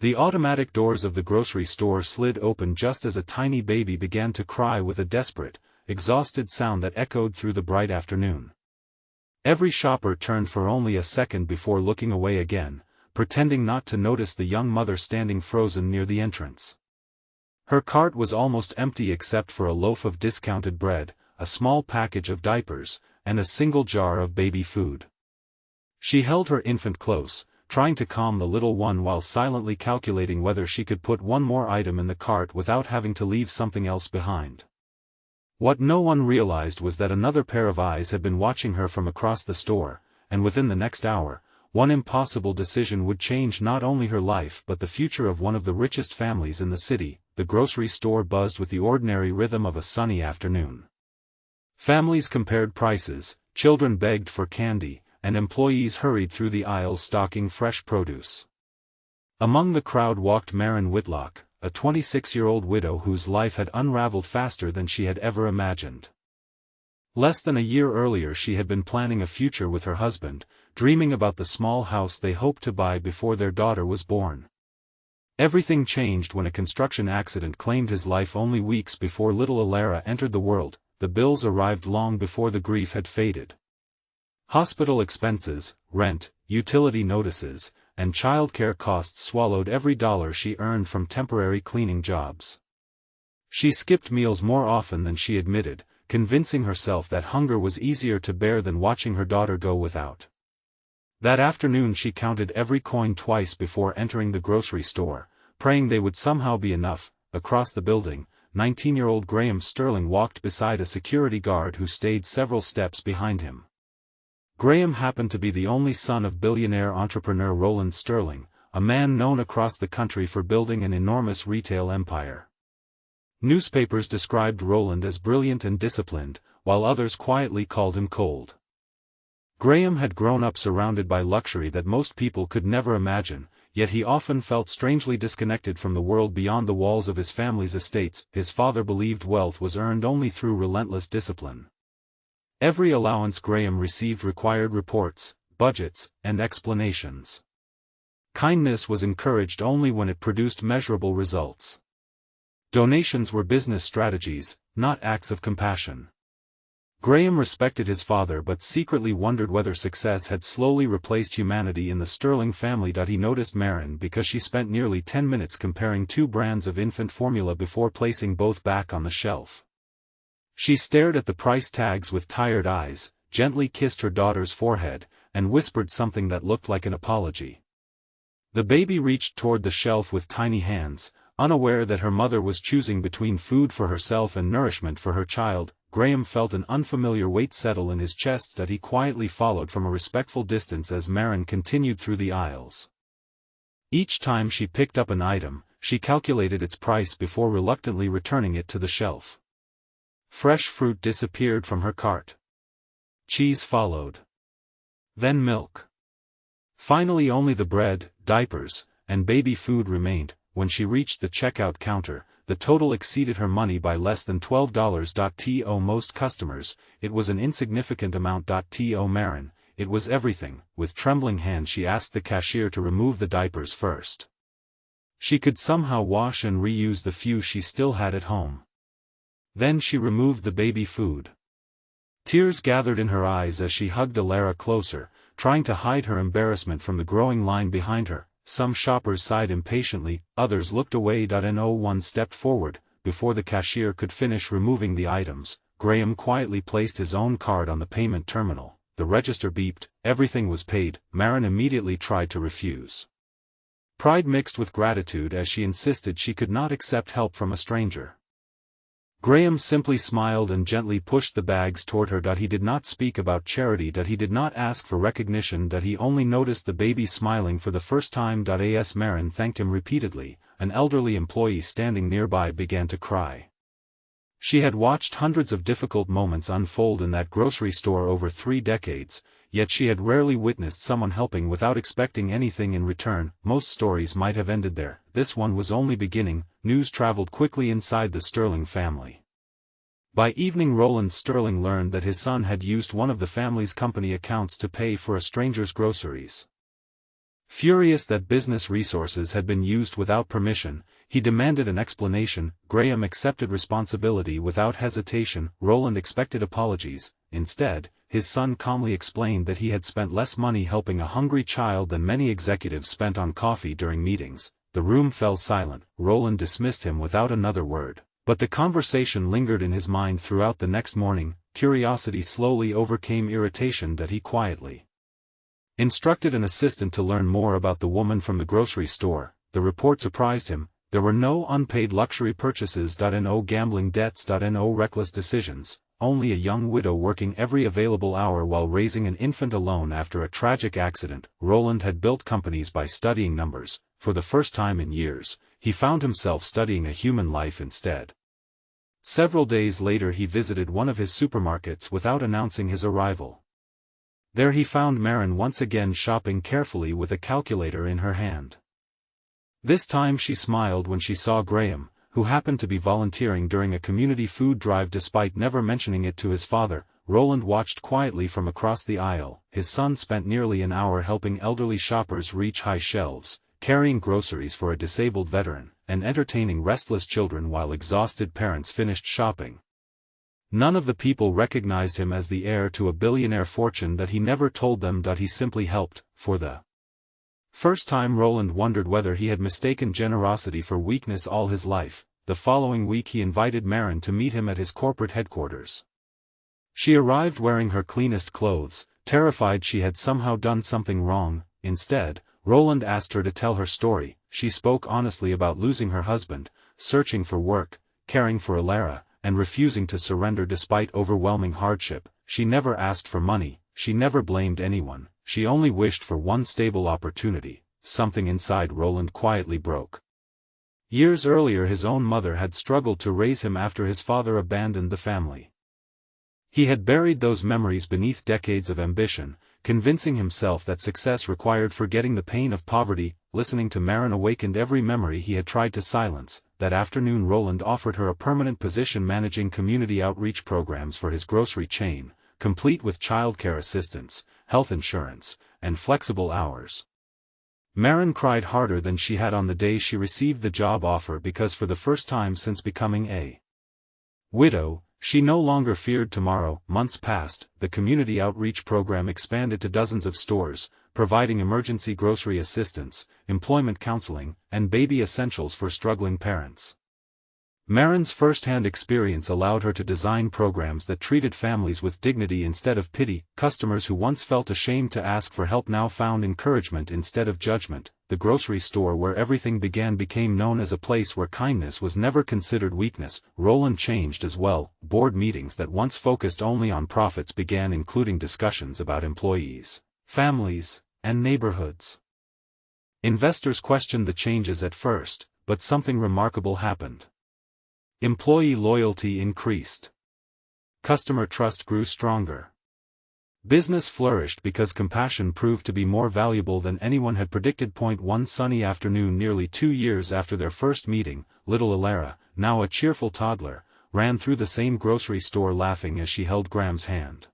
The automatic doors of the grocery store slid open just as a tiny baby began to cry with a desperate, exhausted sound that echoed through the bright afternoon. Every shopper turned for only a second before looking away again, pretending not to notice the young mother standing frozen near the entrance. Her cart was almost empty except for a loaf of discounted bread, a small package of diapers, and a single jar of baby food. She held her infant close, trying to calm the little one while silently calculating whether she could put one more item in the cart without having to leave something else behind. What no one realized was that another pair of eyes had been watching her from across the store, and within the next hour, one impossible decision would change not only her life but the future of one of the richest families in the city. The grocery store buzzed with the ordinary rhythm of a sunny afternoon. Families compared prices, children begged for candy, and employees hurried through the aisles stocking fresh produce. Among the crowd walked Maren Whitlock, a 26-year-old widow whose life had unraveled faster than she had ever imagined. Less than a year earlier she had been planning a future with her husband, dreaming about the small house they hoped to buy before their daughter was born. Everything changed when a construction accident claimed his life only weeks before little Alara entered the world. The bills arrived long before the grief had faded. Hospital expenses, rent, utility notices, and childcare costs swallowed every dollar she earned from temporary cleaning jobs. She skipped meals more often than she admitted, convincing herself that hunger was easier to bear than watching her daughter go without. That afternoon she counted every coin twice before entering the grocery store, praying they would somehow be enough. Across the building, 19-year-old Graham Sterling walked beside a security guard who stayed several steps behind him. Graham happened to be the only son of billionaire entrepreneur Roland Sterling, a man known across the country for building an enormous retail empire. Newspapers described Roland as brilliant and disciplined, while others quietly called him cold. Graham had grown up surrounded by luxury that most people could never imagine, yet he often felt strangely disconnected from the world beyond the walls of his family's estates. His father believed wealth was earned only through relentless discipline. Every allowance Graham received required reports, budgets, and explanations. Kindness was encouraged only when it produced measurable results. Donations were business strategies, not acts of compassion. Graham respected his father but secretly wondered whether success had slowly replaced humanity in the Sterling family. He noticed Maren because she spent nearly 10 minutes comparing two brands of infant formula before placing both back on the shelf. She stared at the price tags with tired eyes, gently kissed her daughter's forehead, and whispered something that looked like an apology. The baby reached toward the shelf with tiny hands, unaware that her mother was choosing between food for herself and nourishment for her child. Graham felt an unfamiliar weight settle in his chest that he quietly followed from a respectful distance as Maren continued through the aisles. Each time she picked up an item, she calculated its price before reluctantly returning it to the shelf. Fresh fruit disappeared from her cart. Cheese followed. Then milk. Finally only the bread, diapers, and baby food remained. When she reached the checkout counter, the total exceeded her money by less than $12. To most customers, it was an insignificant amount. To Maren, it was everything. With trembling hands she asked the cashier to remove the diapers first. She could somehow wash and reuse the few she still had at home. Then she removed the baby food. Tears gathered in her eyes as she hugged Alara closer, trying to hide her embarrassment from the growing line behind her. Some shoppers sighed impatiently, others looked away. No one stepped forward. Before the cashier could finish removing the items, Graham quietly placed his own card on the payment terminal. The register beeped, everything was paid. Maren immediately tried to refuse. Pride mixed with gratitude as she insisted she could not accept help from a stranger. Graham simply smiled and gently pushed the bags toward her. He did not speak about charity. He did not ask for recognition. He only noticed the baby smiling for the first time. As Maren thanked him repeatedly, an elderly employee standing nearby began to cry. She had watched hundreds of difficult moments unfold in that grocery store over 3 decades, yet she had rarely witnessed someone helping without expecting anything in return. Most stories might have ended there. This one was only beginning. News traveled quickly inside the Sterling family. By evening Roland Sterling learned that his son had used one of the family's company accounts to pay for a stranger's groceries. Furious that business resources had been used without permission, he demanded an explanation. Graham accepted responsibility without hesitation. Roland expected apologies. Instead, his son calmly explained that he had spent less money helping a hungry child than many executives spent on coffee during meetings. The room fell silent. Roland dismissed him without another word. But the conversation lingered in his mind throughout the next morning. Curiosity slowly overcame irritation that he quietly instructed an assistant to learn more about the woman from the grocery store. The report surprised him. There were no unpaid luxury purchases. No gambling debts. No reckless decisions. Only a young widow working every available hour while raising an infant alone after a tragic accident. Roland had built companies by studying numbers. For the first time in years, he found himself studying a human life instead. Several days later he visited one of his supermarkets without announcing his arrival. There he found Marin once again shopping carefully with a calculator in her hand. This time she smiled when she saw Graham, who happened to be volunteering during a community food drive despite never mentioning it to his father. Roland watched quietly from across the aisle. His son spent nearly an hour helping elderly shoppers reach high shelves, carrying groceries for a disabled veteran, and entertaining restless children while exhausted parents finished shopping. None of the people recognized him as the heir to a billionaire fortune that he never told them. He simply helped. For the first time Roland wondered whether he had mistaken generosity for weakness all his life. The following week he invited Marin to meet him at his corporate headquarters. She arrived wearing her cleanest clothes, terrified she had somehow done something wrong. Instead, Roland asked her to tell her story. She spoke honestly about losing her husband, searching for work, caring for Alara, and refusing to surrender despite overwhelming hardship. She never asked for money, she never blamed anyone, she only wished for one stable opportunity. Something inside Roland quietly broke. Years earlier his own mother had struggled to raise him after his father abandoned the family. He had buried those memories beneath decades of ambition, convincing himself that success required forgetting the pain of poverty. Listening to Marin awakened every memory he had tried to silence. That afternoon Roland offered her a permanent position managing community outreach programs for his grocery chain, complete with childcare assistance, health insurance, and flexible hours. Marin cried harder than she had on the day she received the job offer because for the first time since becoming a widow, she no longer feared tomorrow. Months passed, the community outreach program expanded to dozens of stores, providing emergency grocery assistance, employment counseling, and baby essentials for struggling parents. Marin's first-hand experience allowed her to design programs that treated families with dignity instead of pity. Customers who once felt ashamed to ask for help now found encouragement instead of judgment. The grocery store where everything began became known as a place where kindness was never considered weakness. Roland changed as well. Board meetings that once focused only on profits began including discussions about employees, families, and neighborhoods. Investors questioned the changes at first, but something remarkable happened. Employee loyalty increased. Customer trust grew stronger. Business flourished because compassion proved to be more valuable than anyone had predicted. One sunny afternoon nearly 2 years after their first meeting, little Alara, now a cheerful toddler, ran through the same grocery store laughing as she held Graham's hand.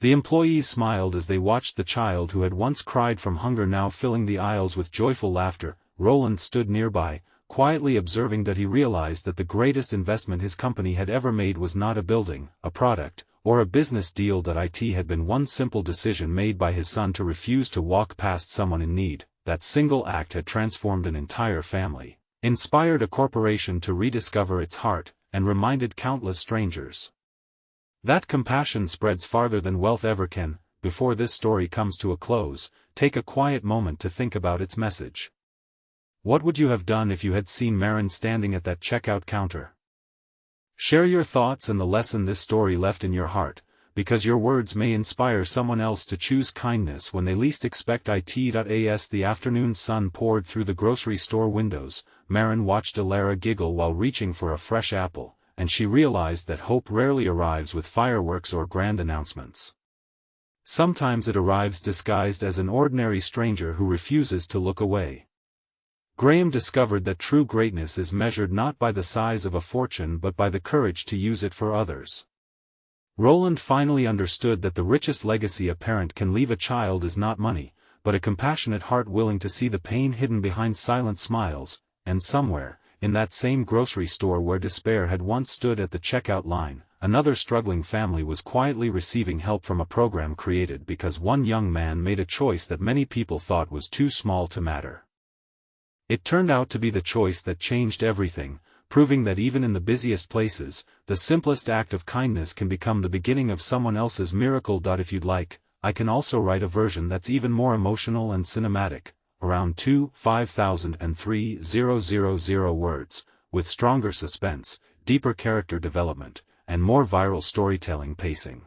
The employees smiled as they watched the child who had once cried from hunger now filling the aisles with joyful laughter. Roland stood nearby, quietly observing that he realized that the greatest investment his company had ever made was not a building, a product, or a business deal. It had been one simple decision made by his son to refuse to walk past someone in need. That single act had transformed an entire family, inspired a corporation to rediscover its heart, and reminded countless strangers. That compassion spreads farther than wealth ever can. Before this story comes to a close, take a quiet moment to think about its message. What would you have done if you had seen Marin standing at that checkout counter? Share your thoughts and the lesson this story left in your heart, because your words may inspire someone else to choose kindness when they least expect it. As the afternoon sun poured through the grocery store windows, Marin watched Alara giggle while reaching for a fresh apple, and she realized that hope rarely arrives with fireworks or grand announcements. Sometimes it arrives disguised as an ordinary stranger who refuses to look away. Graham discovered that true greatness is measured not by the size of a fortune but by the courage to use it for others. Roland finally understood that the richest legacy a parent can leave a child is not money, but but a compassionate heart willing to see the pain hidden behind silent smiles. And somewhere, in that same grocery store where despair had once stood at the checkout line, another struggling family was quietly receiving help from a program created because one young man made a choice that many people thought was too small to matter. It turned out to be the choice that changed everything, proving that even in the busiest places, the simplest act of kindness can become the beginning of someone else's miracle. If you'd like, I can also write a version that's even more emotional and cinematic, around 5,003,000 words, with stronger suspense, deeper character development, and more viral storytelling pacing.